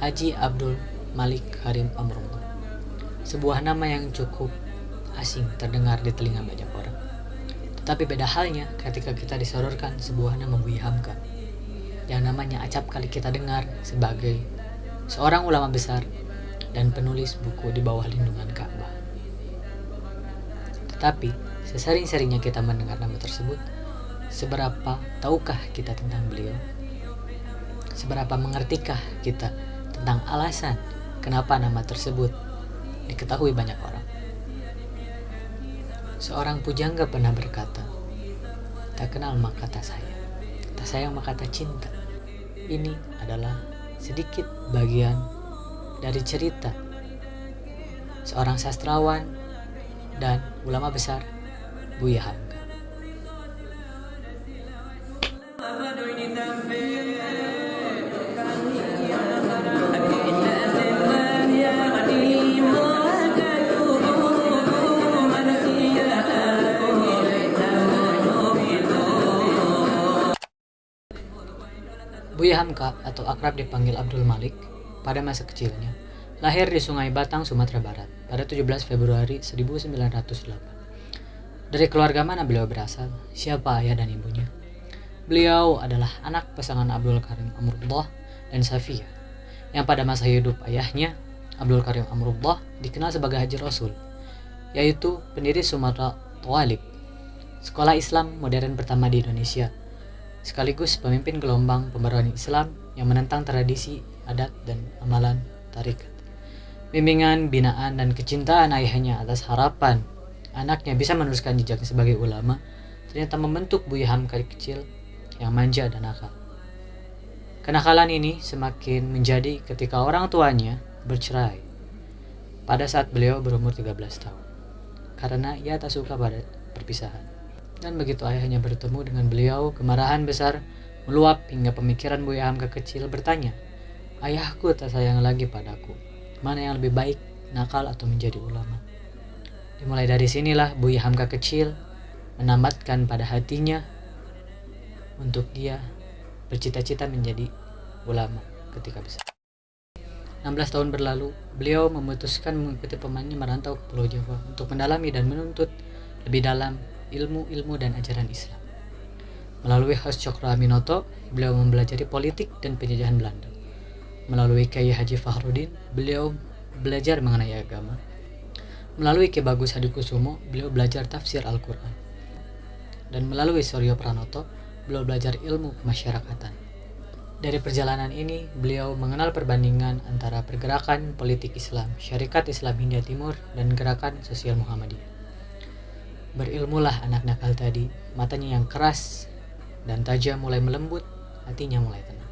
Haji Abdul Malik Karim Amrullah. Sebuah nama yang cukup asing terdengar di telinga banyak orang. Tetapi beda halnya ketika kita disodorkan sebuah nama Buya Hamka yang namanya acap kali kita dengar sebagai seorang ulama besar dan penulis buku di bawah lindungan Ka'bah. Tetapi sesering-seringnya kita mendengar nama tersebut, seberapa tahukah kita tentang beliau? Seberapa mengertikah kita tentang alasan kenapa nama tersebut diketahui banyak orang? Seorang pujangga pernah berkata, "Tak kenal maka tak sayang, tak sayang maka tak cinta." Ini adalah sedikit bagian dari cerita seorang sastrawan dan ulama besar, Buya Hamka. Buya Hamka atau akrab dipanggil Abdul Malik pada masa kecilnya lahir di Sungai Batang, Sumatera Barat pada 17 Februari 1908. Dari keluarga mana beliau berasal? Siapa ayah dan ibunya? Beliau adalah anak pasangan Abdul Karim Amrullah dan Safiyah, yang pada masa hidup ayahnya, Abdul Karim Amrullah, dikenal sebagai Haji Rasul, yaitu pendiri Sumatera Thalib, sekolah Islam modern pertama di Indonesia, sekaligus pemimpin gelombang pembaruan Islam yang menentang tradisi, adat, dan amalan tarekat. Bimbingan, binaan, dan kecintaan ayahnya atas harapan anaknya bisa meneruskan jejaknya sebagai ulama ternyata membentuk Buya Hamka kecil yang manja dan nakal. Kenakalan ini semakin menjadi ketika orang tuanya bercerai pada saat beliau berumur 13 tahun karena ia tak suka pada perpisahan. Dan begitu ayahnya bertemu dengan beliau, kemarahan besar meluap hingga pemikiran Buya Hamka kecil bertanya, "Ayahku tak sayang lagi padaku. Mana yang lebih baik, nakal atau menjadi ulama?" Dimulai dari sinilah Buya Hamka kecil menambatkan pada hatinya untuk dia bercita-cita menjadi ulama ketika besar. 16 tahun berlalu, beliau memutuskan mengikuti pamannya merantau ke Pulau Jawa untuk mendalami dan menuntut lebih dalam ilmu-ilmu dan ajaran Islam. Melalui Khas Cokroaminoto, beliau mempelajari politik dan penjajahan Belanda. Melalui Kyai Haji Fahrudin, beliau belajar mengenai agama. Melalui Ki Bagus Hadikusumo, beliau belajar tafsir Al-Quran. Dan melalui Suryo Pranoto, beliau belajar ilmu kemasyarakatan. Dari perjalanan ini, beliau mengenal perbandingan antara pergerakan politik Islam, Syarikat Islam Hindia Timur, dan gerakan sosial Muhammadiyah. Berilmulah anak nakal tadi, matanya yang keras dan tajam mulai melembut, hatinya mulai tenang.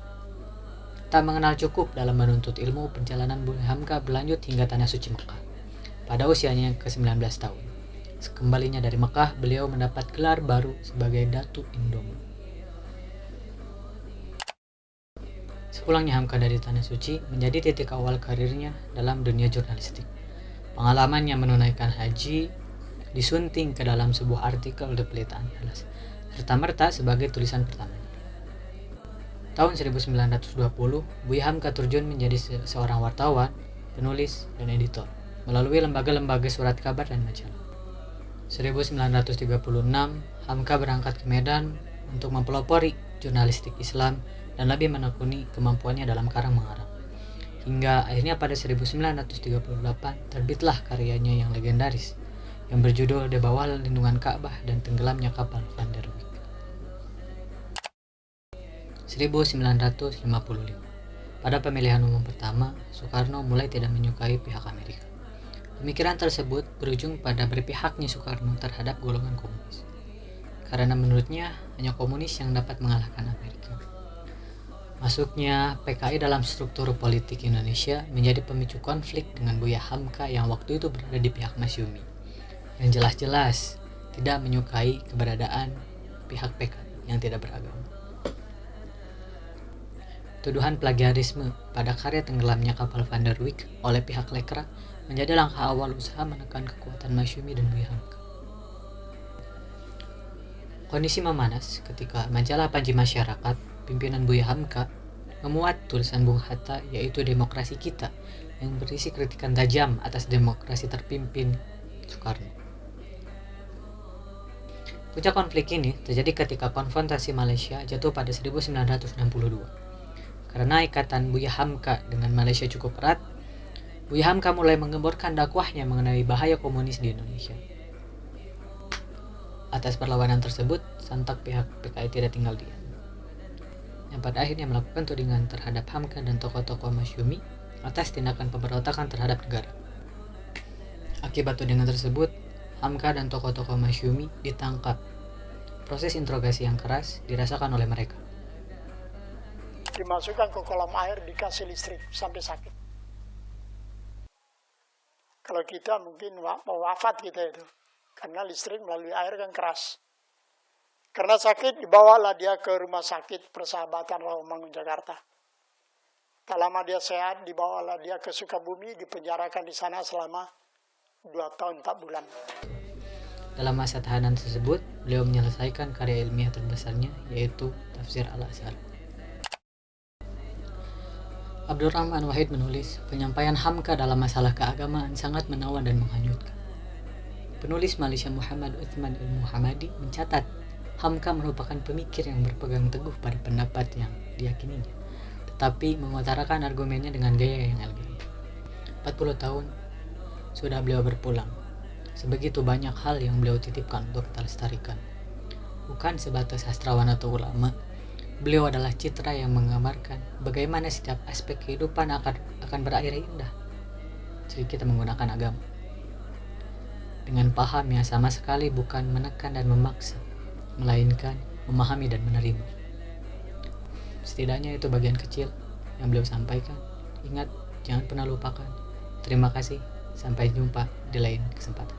Tak mengenal cukup dalam menuntut ilmu, perjalanan Buya Hamka berlanjut hingga Tanah Suci Mekah. Pada usianya yang ke-19 tahun, sekembalinya dari Mekah, beliau mendapat gelar baru sebagai Datu Indomu. Sepulangnya Hamka dari Tanah Suci menjadi titik awal karirnya dalam dunia jurnalistik. Pengalamannya menunaikan haji disunting ke dalam sebuah artikel The Pelita Andalas, serta-merta sebagai tulisan pertamanya. Tahun 1920, Buya Hamka terjun menjadi seorang wartawan, penulis, dan editor melalui lembaga-lembaga surat kabar dan majalah. 1936, Hamka berangkat ke Medan untuk mempelopori jurnalistik Islam dan lebih menekuni kemampuannya dalam karang mengarang. Hingga akhirnya pada 1938 terbitlah karyanya yang legendaris yang berjudul Di Bawah Lindungan Ka'bah dan Tenggelamnya Kapal Van der Wijk. 1955. Pada pemilihan umum pertama, Soekarno mulai tidak menyukai pihak Amerika. Pemikiran tersebut berujung pada berpihaknya Soekarno terhadap golongan komunis. Karena menurutnya hanya komunis yang dapat mengalahkan Amerika. Masuknya PKI dalam struktur politik Indonesia menjadi pemicu konflik dengan Buya Hamka yang waktu itu berada di pihak Masyumi, yang jelas-jelas tidak menyukai keberadaan pihak PKI yang tidak beragama. Tuduhan plagiarisme pada karya tenggelamnya kapal Van der Wijk oleh pihak Lekra menjadi langkah awal usaha menekan kekuatan Masyumi dan Buya Hamka. Kondisi memanas ketika majalah Panji Masyarakat pimpinan Buya Hamka memuat tulisan Bung Hatta yaitu Demokrasi Kita yang berisi kritikan tajam atas demokrasi terpimpin Soekarno. Puncak konflik ini terjadi ketika konfrontasi Malaysia jatuh pada 1962. Karena ikatan Buya Hamka dengan Malaysia cukup erat, Buya Hamka mulai mengemborkan dakwahnya mengenai bahaya komunis di Indonesia. Atas perlawanan tersebut, sontak pihak PKI tidak tinggal diam, yang pada akhirnya melakukan tudingan terhadap Hamka dan tokoh-tokoh Masyumi atas tindakan pemberontakan terhadap negara. Akibat tudingan tersebut, Hamka dan tokoh-tokoh Masyumi ditangkap. Proses interogasi yang keras dirasakan oleh mereka. Dimasukkan ke kolam air, dikasih listrik sampai sakit. Kalau kita mungkin mau wafat kita itu, karena listrik melalui air kan keras. Karena sakit, dibawalah dia ke rumah sakit Persahabatan Rawamangun, Jakarta. Tak lama dia sehat, dibawalah dia ke Sukabumi, dipenjarakan di sana selama 2 tahun 4 bulan. Dalam masa tahanan tersebut, beliau menyelesaikan karya ilmiah terbesarnya, yaitu Tafsir Al-Azhar. Abdurrahman Wahid menulis, penyampaian Hamka dalam masalah keagamaan sangat menawan dan menghanyutkan. Penulis Malaysia Muhammad Uthman Al-Muhammadi mencatat, Hamka merupakan pemikir yang berpegang teguh pada pendapat yang diyakininya, tetapi mengutarakan argumennya dengan gaya yang elegan. 40 tahun sudah beliau berpulang. Sebegitu banyak hal yang beliau titipkan untuk kita lestarikan. Bukan sebatas sastrawan atau ulama, beliau adalah citra yang menggambarkan bagaimana setiap aspek kehidupan akan berakhir indah jika kita menggunakan agama. Dengan paham yang sama sekali bukan menekan dan memaksa, melainkan memahami dan menerima. Setidaknya itu bagian kecil yang beliau sampaikan. Ingat, jangan pernah lupakan. Terima kasih, sampai jumpa di lain kesempatan.